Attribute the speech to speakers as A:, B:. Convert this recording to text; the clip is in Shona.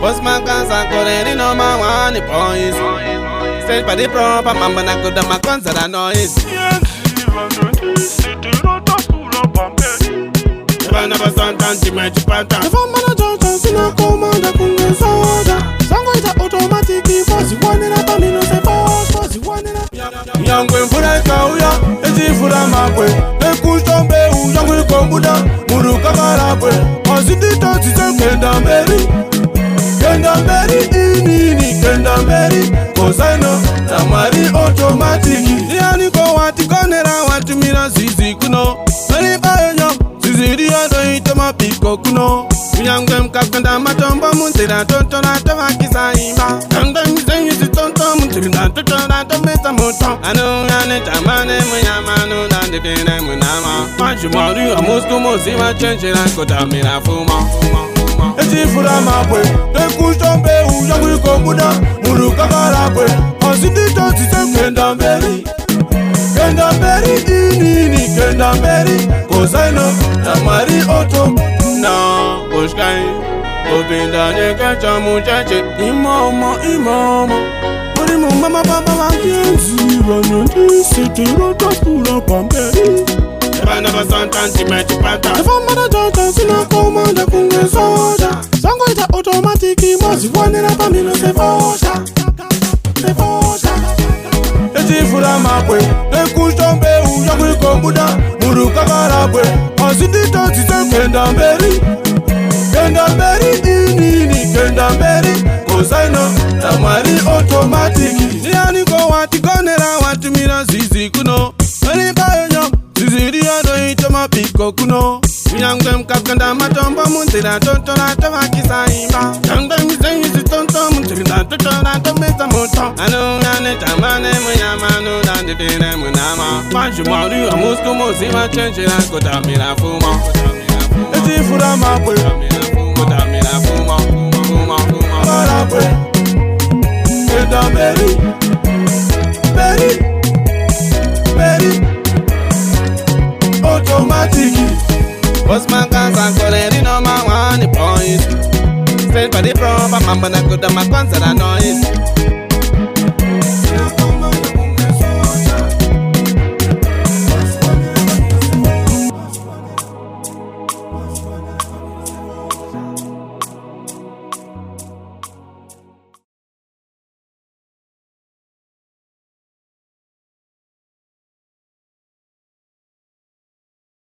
A: Boss Makaza correct no man want the boys. Straight for the proper man, but I could have my guns that noise. If I never stand and see my chipata.
B: If I'm manager, see no commander, kunge soda. Sango is automatic, boss you want it up, I mean no say boss you want it up.
A: Young when for a kauya, it's if for a mapwe. The custom be who young will come with a Muruka Marapwe. Cause it is not to Kendamberry. Kendamberry, Kendamberry. Cause I know Tamari automatic. The Aniko want to go and I want to meet a Zizi Kuno. Very by young. Ziri odo itema piko kuno. Young kakanda matomba muntira toto na tawakisa ima. Kanda mizengi sitonto muntira toto na tometa moto. Anu yane tamane munyamanu na ndekene munama. Majumari amusko mozi wa chenche na kota mina fuma. Eti fura mapwe, te kushtombe uyangu komuda. Muruka karapwe, osindi toti se kendamberi. Kendamberry, Kendamberry, cause I know Tamari auto. No, push guy, open down your catch a muchacha. Imama. What do mama papa B.u.r.n.Z Automatic. If I never stand and see my chipata.
B: If I'm manager, see no commander, kunge soda. Sango is automatic, boss you want it up, I mean no say fosha. Say fosha.
A: Eti fura mapwe, te kushtombe uyangu komuda. Muruka karapwe, osindi toti se Kendamberry. Kendamberry, Kendamberry. Cause I know Tamari automatic. Ziani go want to go nera want to meet a Zizi Kuno. Very by young, Zizi odo itema piko kuno. Young them kakanda matomba muntira toto na tawakisa ima. Young them mizengi sitonto muntira toto na tometa moto. Anu yane tamane munyamanu na ndekene munama. Majumari amusko mozi wa chenche na kota mina fuma. Eti fura mapwe, kota mina fuma. Marapwe, Kendamberry, Berry, automatic. Boss Makaza correct no man want the boys. Straight for the proper man, but I could have my guns that noise.